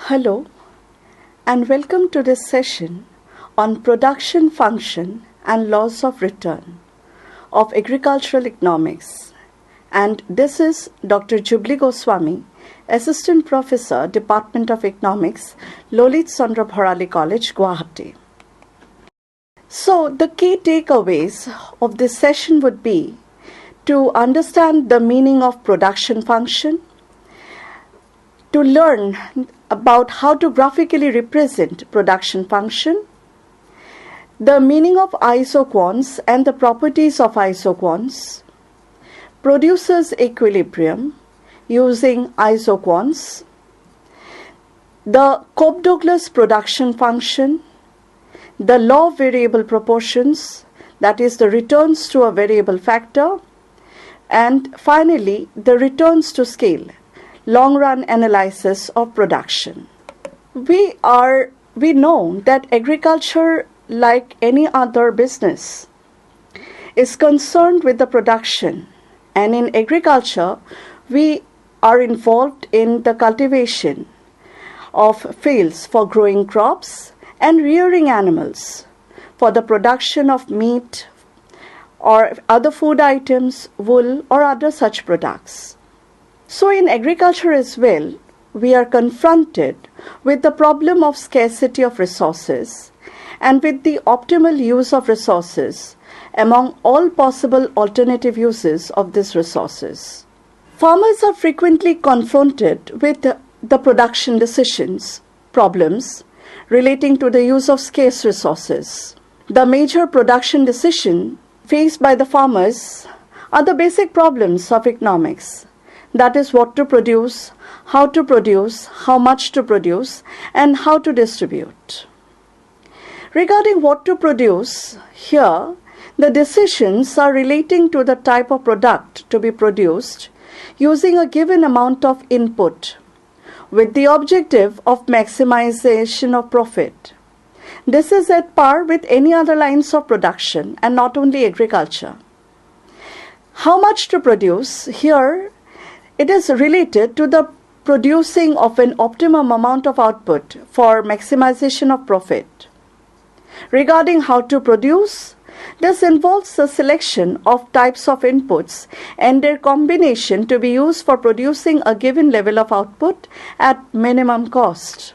Hello and welcome to this session on production function and laws of return of agricultural economics, and this is Dr. Jubli Goswami, Assistant Professor, Department of Economics, Lalit Chandra Bharali College, Guwahati. So the key takeaways of this session would be to understand the meaning of production function, to learn about how to graphically represent production function, the meaning of isoquants and the properties of isoquants, producer's equilibrium using isoquants, the Cobb-Douglas production function, the law of variable proportions, that is the returns to a variable factor, and finally the returns to scale, long-run analysis of production. We know that agriculture, like any other business, is concerned with the production, and in agriculture we are involved in the cultivation of fields for growing crops and rearing animals for the production of meat or other food items, wool or other such products. So in agriculture as well, we are confronted with the problem of scarcity of resources and with the optimal use of resources among all possible alternative uses of these resources. Farmers are frequently confronted with the production decisions, problems relating to the use of scarce resources. The major production decisions faced by the farmers are the basic problems of economics. That is, what to produce, how much to produce, and how to distribute. Regarding what to produce, here the decisions are relating to the type of product to be produced using a given amount of input with the objective of maximization of profit. This is at par with any other lines of production and not only agriculture. How much to produce, here it is related to the producing of an optimum amount of output for maximization of profit. Regarding how to produce, this involves the selection of types of inputs and their combination to be used for producing a given level of output at minimum cost.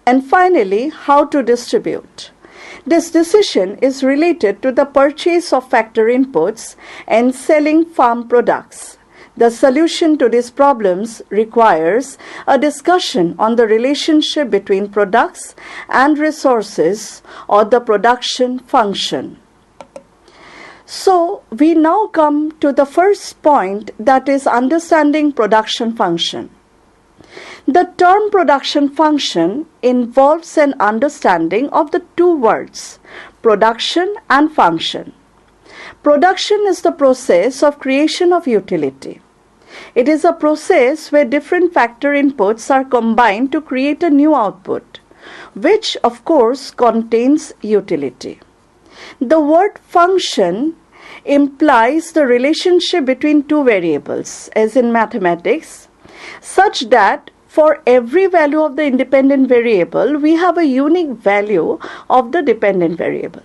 And finally, how to distribute. This decision is related to the purchase of factor inputs and selling farm products. The solution to these problems requires a discussion on the relationship between products and resources, or the production function. So we now come to the first point, that is understanding production function. The term production function involves an understanding of the two words, production and function. Production is the process of creation of utility. It is a process where different factor inputs are combined to create a new output, which of course contains utility. The word function implies the relationship between two variables, as in mathematics, such that for every value of the independent variable, we have a unique value of the dependent variable.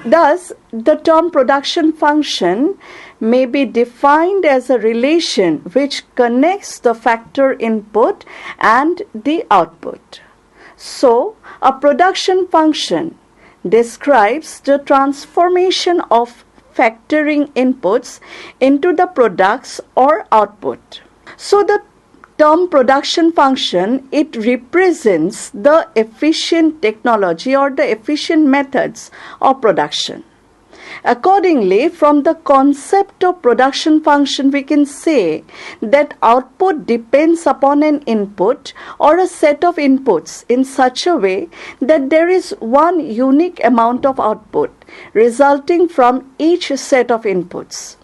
Thus, the term production function may be defined as a relation which connects the factor input and the output. So, a production function describes the transformation of factoring inputs into the products or output. So, the term production function, it represents the efficient technology or the efficient methods of production. Accordingly, from the concept of production function, we can say that output depends upon an input or a set of inputs in such a way that there is one unique amount of output resulting from each set of inputs.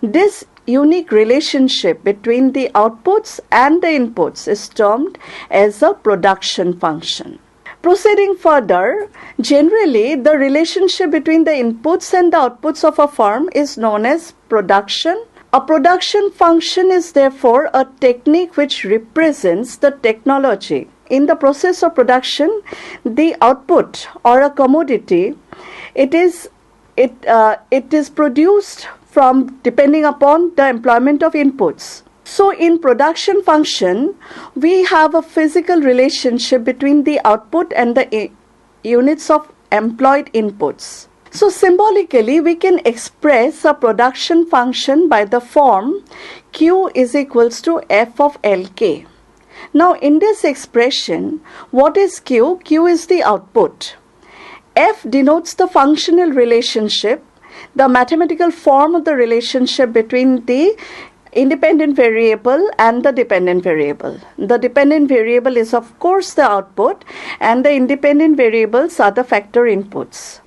This unique relationship between the outputs and the inputs is termed as a production function. Proceeding further, generally the relationship between the inputs and the outputs of a firm is known as production A production function is therefore a technique which represents the technology. In the process of production, the output or a commodity, it is produced from depending upon the employment of inputs. So in production function, we have a physical relationship between the output and the units of employed inputs. So symbolically, we can express a production function by the form Q is equals to F of Lk. Now in this expression, what is Q? Q is the output. F denotes the functional relationship, the mathematical form of the relationship between the independent variable and the dependent variable. The dependent variable is of course the output, and the independent variables are the factor inputs,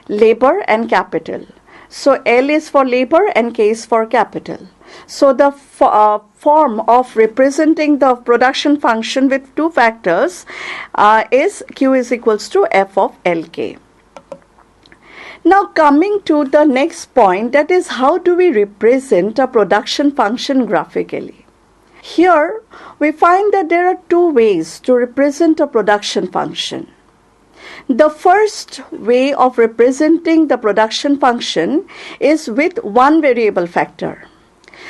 labor and capital. So L is for labor and K is for capital. So the form of representing the production function with two factors is Q is equals to F of Lk. Now coming to the next point, that is, how do we represent a production function graphically? Here we find that there are two ways to represent a production function. The first way of representing the production function is with one variable factor.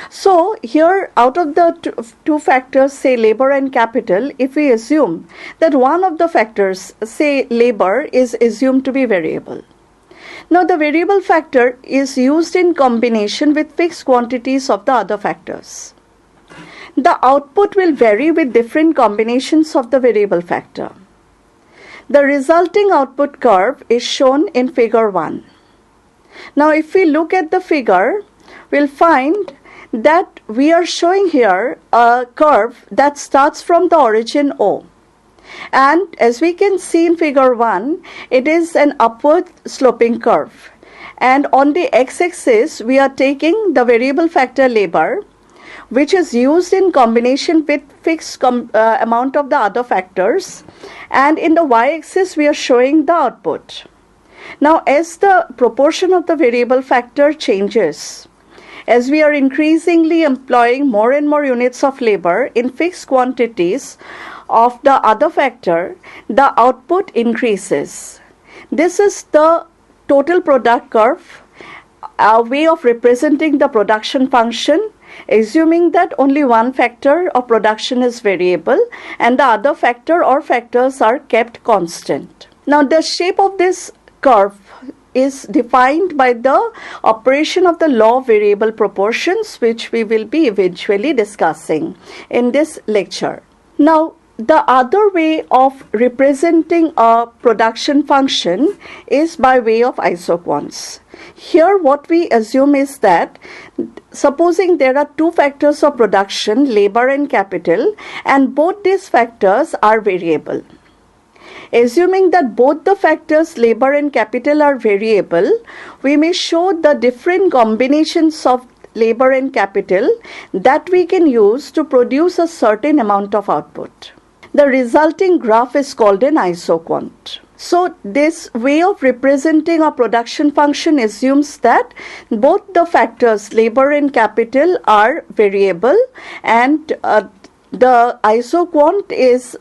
So here, out of the two factors, say labor and capital, if we assume that one of the factors, say labor, is assumed to be variable. Now the variable factor is used in combination with fixed quantities of the other factors. The output will vary with different combinations of the variable factor. The resulting output curve is shown in figure 1. Now if we look at the figure, we'll find that we are showing here a curve that starts from the origin O. And as we can see in figure 1, it is an upward sloping curve. And on the x-axis, we are taking the variable factor labor, which is used in combination with fixed amount of the other factors. And in the y-axis, we are showing the output. Now, as the proportion of the variable factor changes, as we are increasingly employing more and more units of labor in fixed quantities of the other factor, the output increases. This is the total product curve, a way of representing the production function, assuming that only one factor of production is variable and the other factor or factors are kept constant. Now the shape of this curve is defined by the operation of the law of variable proportions, which we will be eventually discussing in this lecture. Now, the other way of representing a production function is by way of isoquants. Here what we assume is that, supposing there are two factors of production, labor and capital, and both these factors are variable. Assuming that both the factors labor and capital are variable, we may show the different combinations of labor and capital that we can use to produce a certain amount of output. The resulting graph is called an isoquant. So this way of representing a production function assumes that both the factors labor and capital are variable, and the isoquant is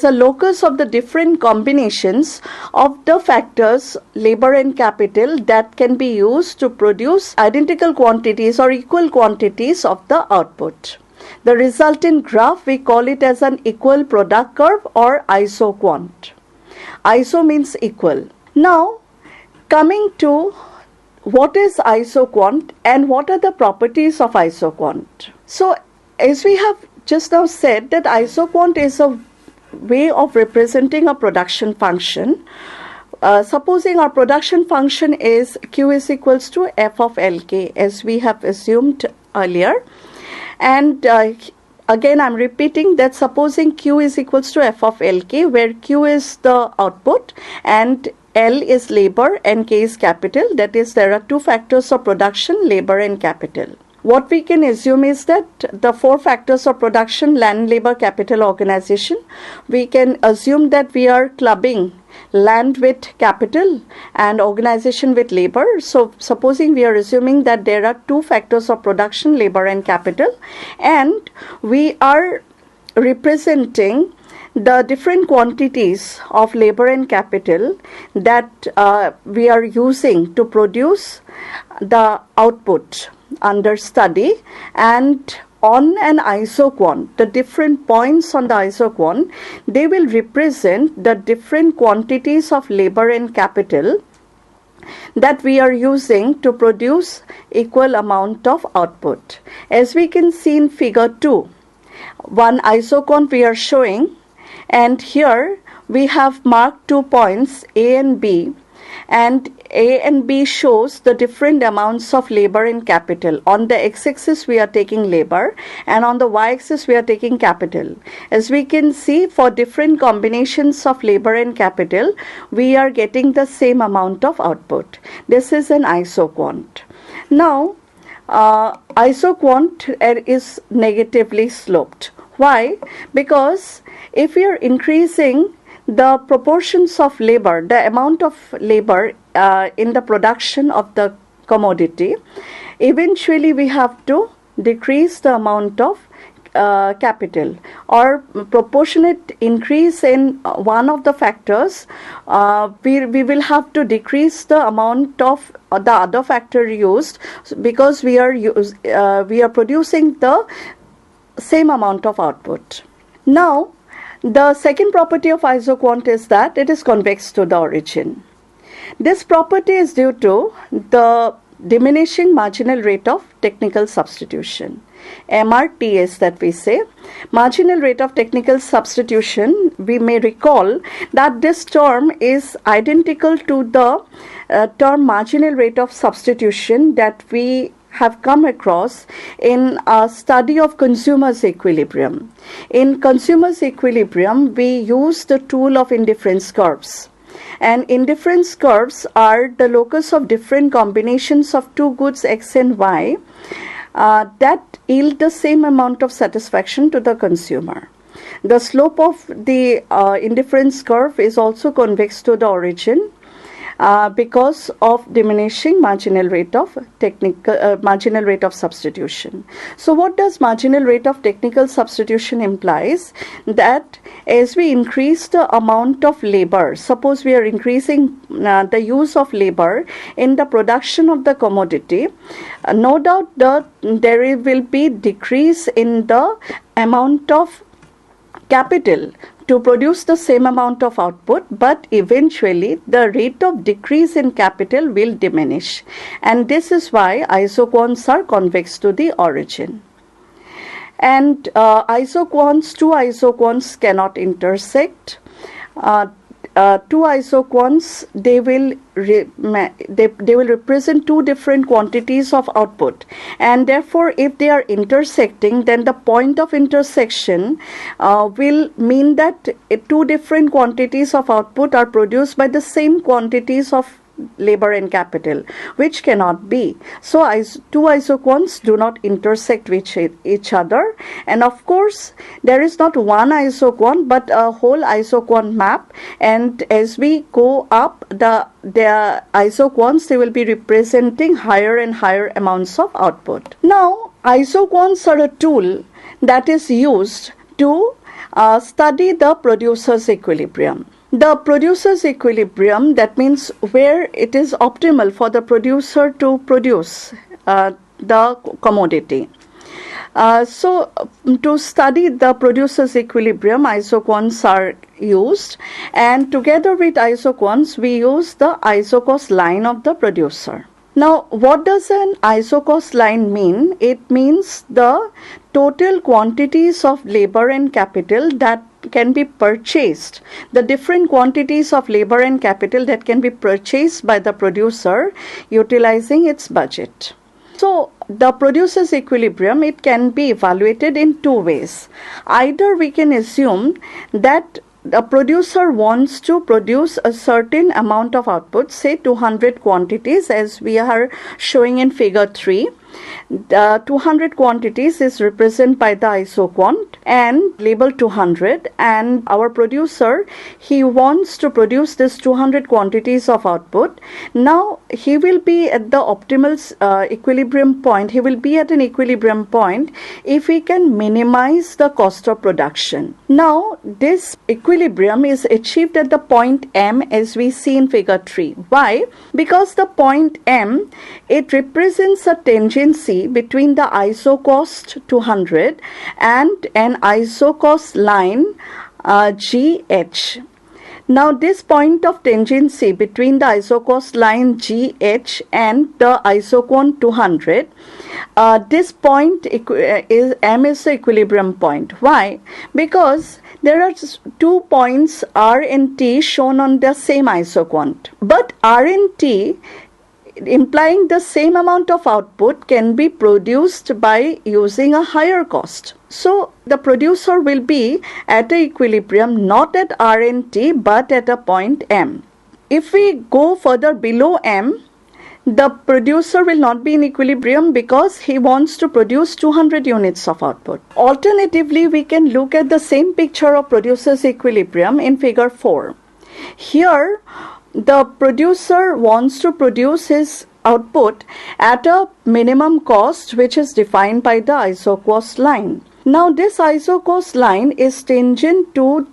a locus of the different combinations of the factors labor and capital that can be used to produce identical quantities or equal quantities of the output. The resultant graph, we call it as an equal product curve or isoquant. Iso means equal. Now, coming to what is isoquant and what are the properties of isoquant. So, as we have just now said, that isoquant is a way of representing a production function. Supposing our production function is Q is equals to F of Lk, as we have assumed earlier. And again, I'm repeating that supposing Q is equals to F of Lk, where Q is the output and L is labor and K is capital. That is, there are two factors of production, labor and capital. what we can assume is that the four factors of production, land, labor, capital, organization, we can assume that we are clubbing land with capital and organization with labor. So supposing we are assuming that there are two factors of production, labor and capital, and we are representing the different quantities of labor and capital that we are using to produce the output under study, and on an isoquant, the different points on the isoquant, they will represent the different quantities of labor and capital that we are using to produce equal amount of output. As we can see in figure 2, one isoquant we are showing, and here we have marked 2 points A and B, and A and B shows the different amounts of labor and capital. On the x-axis we are taking labor, and on the y-axis we are taking capital. As we can see, for different combinations of labor and capital, we are getting the same amount of output. This is an isoquant. Now, isoquant is negatively sloped. Why? Because if we are increasing the proportions of labor, the amount of labor in the production of the commodity, eventually we have to decrease the amount of capital, or proportionate increase in one of the factors, we will have to decrease the amount of the other factor used, because we are producing the same amount of output. Now, the second property of isoquant is that it is convex to the origin. This property is due to the diminishing marginal rate of technical substitution, MRTS that we say. Marginal rate of technical substitution, we may recall that this term is identical to the term marginal rate of substitution that we have come across in a study of consumers' equilibrium. In consumers' equilibrium, we use the tool of indifference curves. And indifference curves are the locus of different combinations of two goods X and Y that yield the same amount of satisfaction to the consumer. The slope of the indifference curve is also convex to the origin, because of diminishing marginal rate of substitution. So what does marginal rate of technical substitution implies? That as we increase the amount of labor, suppose we are increasing the use of labor in the production of the commodity, no doubt there will be decrease in the amount of capital to produce the same amount of output, but eventually the rate of decrease in capital will diminish, and this is why isoquants are convex to the origin. And two isoquants cannot intersect. Two isoquants, they will represent two different quantities of output, and therefore if they are intersecting, then the point of intersection will mean that two different quantities of output are produced by the same quantities of labor and capital, which cannot be. So two isoquants do not intersect with each other, and of course there is not one isoquant but a whole isoquant map, and as we go up the isoquants, they will be representing higher and higher amounts of output. Now, isoquants are a tool that is used to study the producer's equilibrium. The producer's equilibrium, that means where it is optimal for the producer to produce the commodity. So to study the producer's equilibrium, isoquants are used, and together with isoquants we use the isocost line of the producer. Now, what does an isocost line mean? It means the total quantities of labor and capital that can be purchased, the different quantities of labor and capital that can be purchased by the producer utilizing its budget. So, the producer's equilibrium, it can be evaluated in two ways. Either we can assume that the producer wants to produce a certain amount of output, say 200 quantities as we are showing in figure 3, The 200 quantities is represented by the isoquant and labeled 200, and our producer, he wants to produce this 200 quantities of output. Now he will be at the optimal equilibrium point. He will be at an equilibrium point if we can minimize the cost of production. Now this equilibrium is achieved at the point M, as we see in figure 3. Why? Because the point M, it represents a tangency between the isocost 200 and an isocost line GH. Now this point of tangency between the isocost line GH and the isoquant 200, this point is M is the equilibrium point. Why? Because there are 2 points R and T shown on the same isoquant, but R and T, implying the same amount of output, can be produced by using a higher cost. So the producer will be at an equilibrium not at R and T but at a point M. If we go further below M, the producer will not be in equilibrium because he wants to produce 200 units of output. Alternatively, we can look at the same picture of producer's equilibrium in figure 4. Here, the producer wants to produce his output at a minimum cost which is defined by the isocost line. Now this isocost line is tangent to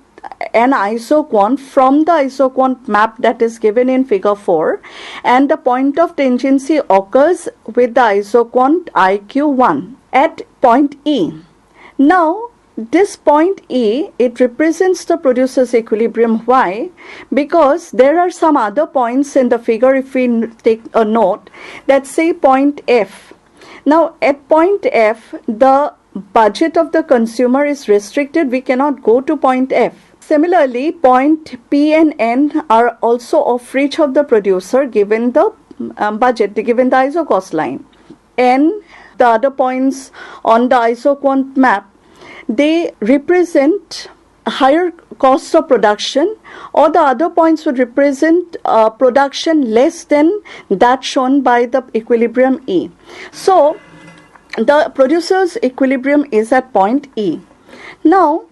an isoquant from the isoquant map that is given in figure 4, and the point of tangency occurs with the isoquant IQ1 at point E. Now this point E, it represents the producer's equilibrium. Why? Because there are some other points in the figure, if we take a note, that say point F. Now at point F, the budget of the consumer is restricted. We cannot go to point F. Similarly, point P and N are also off reach of the producer given the budget, given the isocost line. N, the other points on the isoquant map, they represent higher costs of production, or the other points would represent production less than that shown by the equilibrium E. So the producer's equilibrium is at point E. Now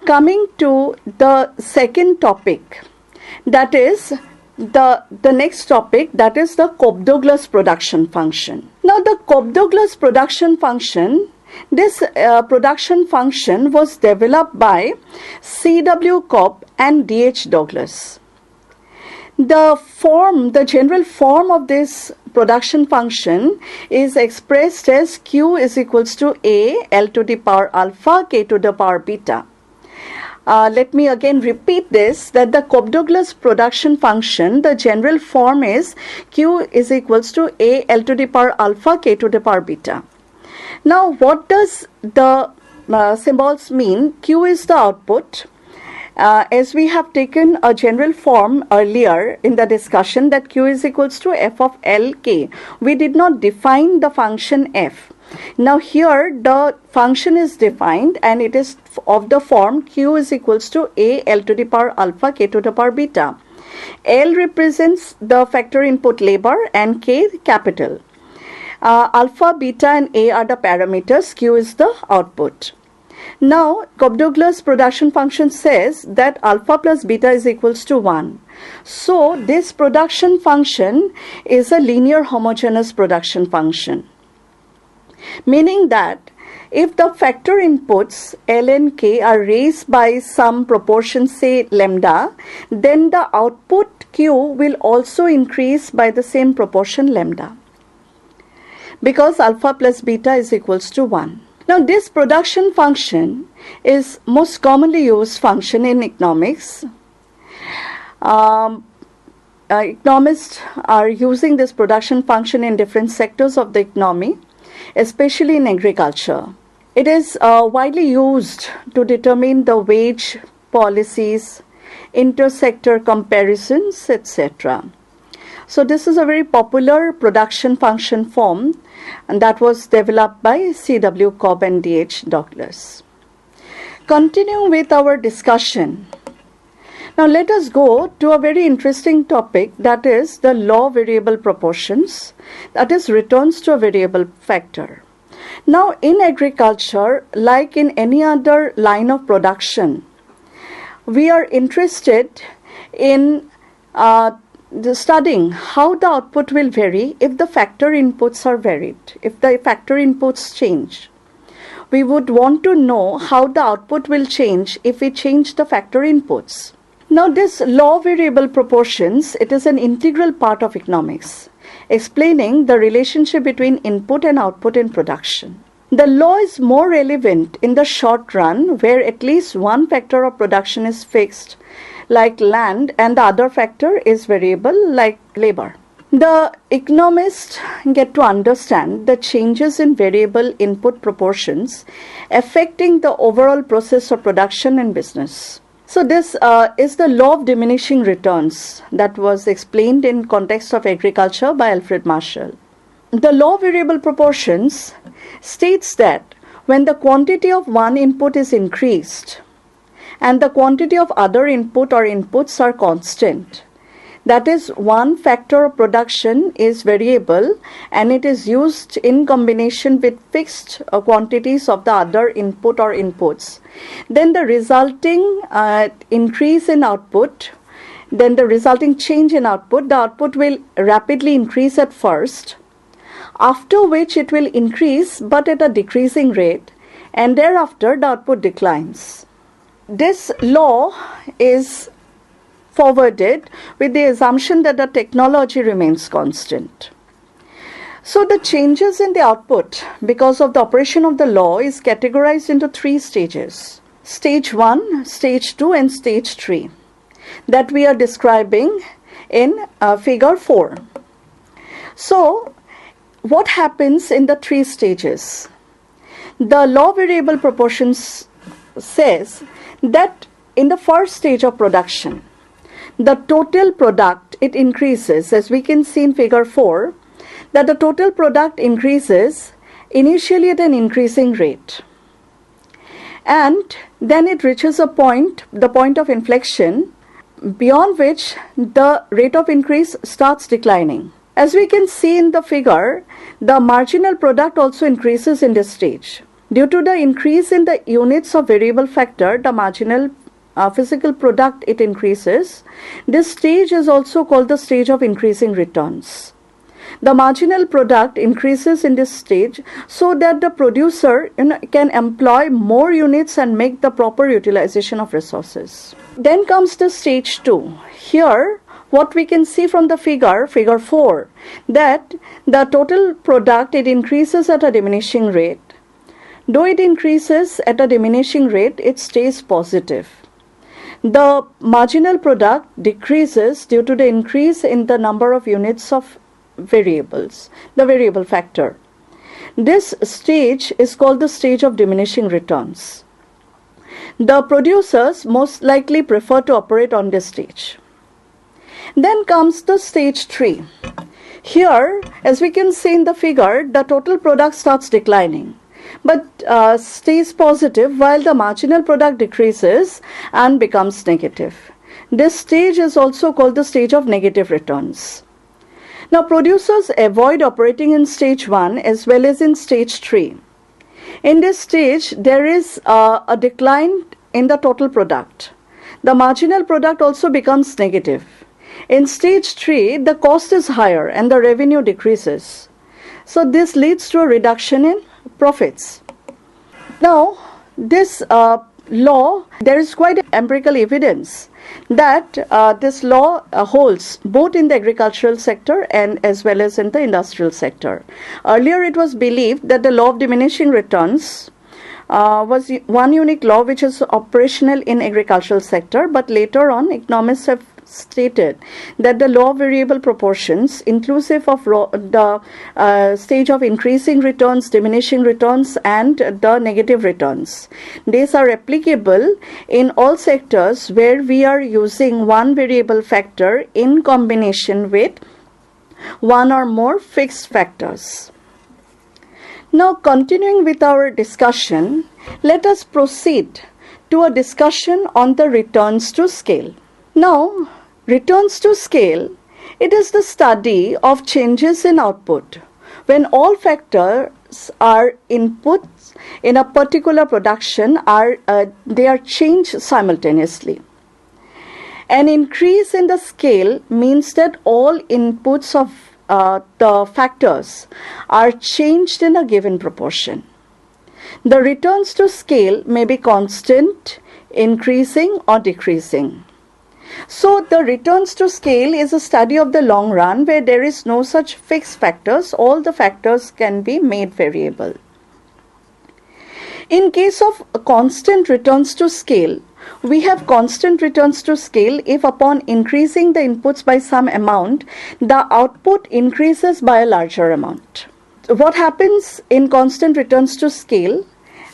coming to the second topic, that is the next topic, that is the Cobb-Douglas production function. Now the Cobb-Douglas production function, this production function was developed by C.W. Cobb and D.H. Douglas. The general form of this production function is expressed as Q is equals to A L to the power alpha K to the power beta. Let me again repeat this, that the Cobb-Douglas production function, the general form is Q is equals to A L to the power alpha K to the power beta. Now what does the symbols mean? Q is the output. As we have taken a general form earlier in the discussion that Q is equals to F of L K, we did not define the function F. Now here the function is defined and it is of the form Q is equals to A L to the power alpha K to the power beta. L represents the factor input labor and K capital. Alpha, beta and A are the parameters, Q is the output. Now Cobb-Douglas production function says that alpha plus beta is equals to 1. So this production function is a linear homogeneous production function, meaning that if the factor inputs L and K are raised by some proportion, say lambda, then the output Q will also increase by the same proportion lambda, because alpha plus beta is equals to 1. Now this production function is most commonly used function in economics. Economists are using this production function in different sectors of the economy, especially in agriculture. It is widely used to determine the wage policies, inter-sector comparisons, etc. So this is a very popular production function form, and that was developed by C.W. Cobb and D.H. Douglas. Continuing with our discussion. Now let us go to a very interesting topic, that is the law of variable proportions, that is returns to a variable factor. Now in agriculture, like in any other line of production, we are interested in studying how the output will vary if the factor inputs are varied, if the factor inputs change. We would want to know how the output will change if we change the factor inputs. Now this law of variable proportions, it is an integral part of economics, explaining the relationship between input and output in production. The law is more relevant in the short run, where at least one factor of production is fixed, like land, and the other factor is variable, like labor. The economists get to understand the changes in variable input proportions affecting the overall process of production and business. So this is the law of diminishing returns that was explained in context of agriculture by Alfred Marshall. The law of variable proportions states that when the quantity of one input is increased and the quantity of other input or inputs are constant, that is, one factor of production is variable and it is used in combination with fixed quantities of the other input or inputs, then the resulting increase in output, then the resulting change in output, the output will rapidly increase at first, after which it will increase but at a decreasing rate, and thereafter the output declines. This law is forwarded with the assumption that the technology remains constant. So the changes in the output because of the operation of the law is categorized into three stages: stage 1, stage 2 and stage 3, that we are describing in figure 4. So what happens in the three stages? The law of variable proportions says that in the first stage of production, the total product, it increases, as we can see in figure 4, that the total product increases initially at an increasing rate. And then it reaches a point, the point of inflection, beyond which the rate of increase starts declining. As we can see in the figure, the marginal product also increases in this stage. Due to the increase in the units of variable factor, the marginal physical product, it increases. This stage is also called the stage of increasing returns. The marginal product increases in this stage so that the producer can employ more units and make the proper utilization of resources. Then comes the stage 2. Here, what we can see from the figure 4, that the total product, it increases at a diminishing rate. Though it increases at a diminishing rate, it stays positive. The marginal product decreases due to the increase in the number of units of variables, the variable factor. This stage is called the stage of diminishing returns. The producers most likely prefer to operate on this stage. Then comes the stage 3. Here, as we can see in the figure, the total product starts declining, but stays positive while the marginal product decreases and becomes negative. This stage is also called the stage of negative returns. Now, producers avoid operating in stage 1 as well as in stage 3. In this stage, there is a decline in the total product. The marginal product also becomes negative. In stage 3, the cost is higher and the revenue decreases. So this leads to a reduction in profits. Now, this law, there is quite empirical evidence that this law holds both in the agricultural sector and as well as in the industrial sector. Earlier, it was believed that the law of diminishing returns was one unique law which is operational in agricultural sector, but later on, economists have stated that the law of variable proportions, inclusive of the stage of increasing returns, diminishing returns and the negative returns, these are applicable in all sectors where we are using one variable factor in combination with one or more fixed factors. Now, continuing with our discussion, let us proceed to a discussion on the returns to scale. Now, returns to scale, it is the study of changes in output when all factors are inputs in a particular production they are changed simultaneously. An increase in the scale means that all inputs of the factors are changed in a given proportion. The returns to scale may be constant, increasing or decreasing. So the returns to scale is a study of the long run where there is no such fixed factors. All the factors can be made variable. In case of constant returns to scale, we have constant returns to scale if upon increasing the inputs by some amount, the output increases by a larger amount. What happens in constant returns to scale,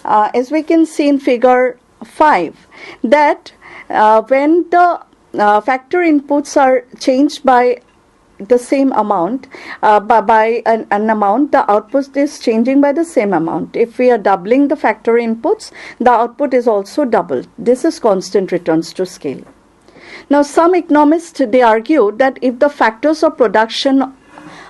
as we can see in figure 5, that when the factor inputs are changed by the same amount, by an amount, the output is changing by the same amount. If we are doubling the factor inputs, the output is also doubled. This is constant returns to scale. Now, some economists, they argue that if the factors of production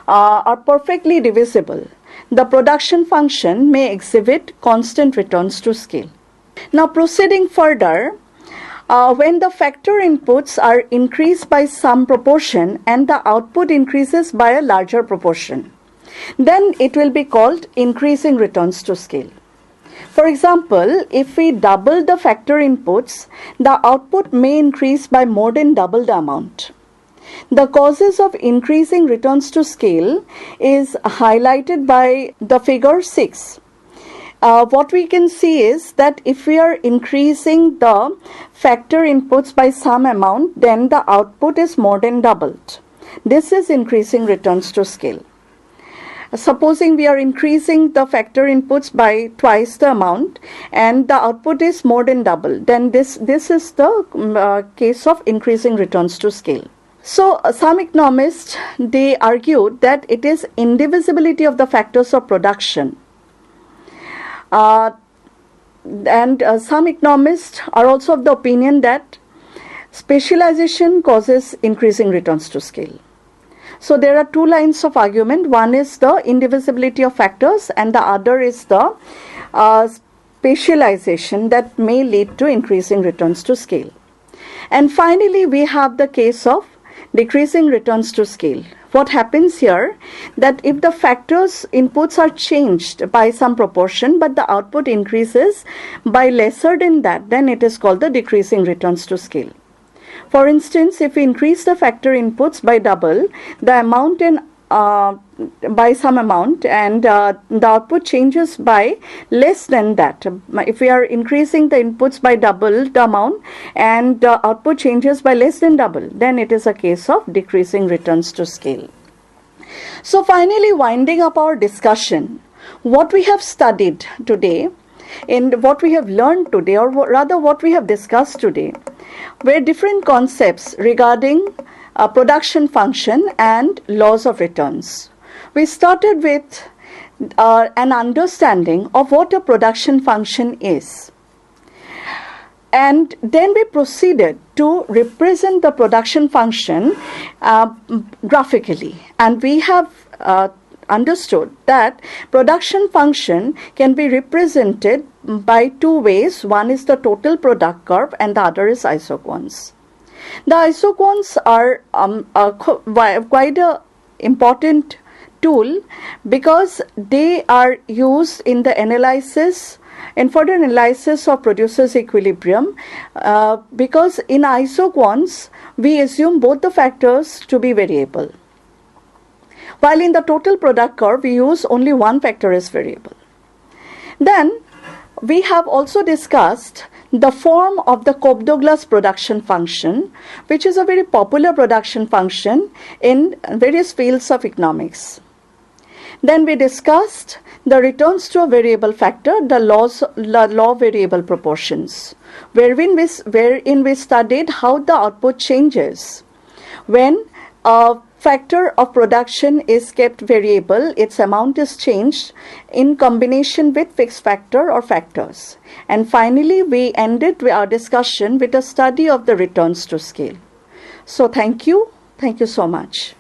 are perfectly divisible, the production function may exhibit constant returns to scale. Now, proceeding further, when the factor inputs are increased by some proportion and the output increases by a larger proportion, then it will be called increasing returns to scale. For example, if we double the factor inputs, the output may increase by more than double the amount. The causes of increasing returns to scale is highlighted by the figure 6. What we can see is that if we are increasing the factor inputs by some amount, then the output is more than doubled. This is increasing returns to scale. Supposing we are increasing the factor inputs by twice the amount and the output is more than double, then this is the case of increasing returns to scale. So some economists, they argue that it is indivisibility of the factors of production. And some economists are also of the opinion that specialization causes increasing returns to scale. So there are two lines of argument. One is the indivisibility of factors and the other is the specialization that may lead to increasing returns to scale. And finally, we have the case of decreasing returns to scale. What happens here, that if the factors inputs are changed by some proportion but the output increases by lesser than that, then it is called the decreasing returns to scale. For instance, if we increase the factor inputs by double the amount in by some amount and the output changes by less than that. If we are increasing the inputs by double the amount and the output changes by less than double, then it is a case of decreasing returns to scale. So finally, winding up our discussion, what we have studied today and what we have learned today, or rather what we have discussed today, were different concepts regarding production function and laws of returns. We started with an understanding of what a production function is. And then we proceeded to represent the production function graphically. And we have understood that production function can be represented by two ways. One is the total product curve and the other is isoquants. The isoquants are quite an important tool because they are used in the analysis and further analysis of producers' equilibrium because in isoquants we assume both the factors to be variable. While in the total product curve we use only one factor as variable. Then we have also discussed the form of the Cobb-Douglas production function, which is a very popular production function in various fields of economics. Then we discussed the returns to a variable factor, the law variable proportions, wherein we studied how the output changes. When a factor of production is kept variable, its amount is changed in combination with fixed factor or factors. And finally, we ended our discussion with a study of the returns to scale. So thank you so much.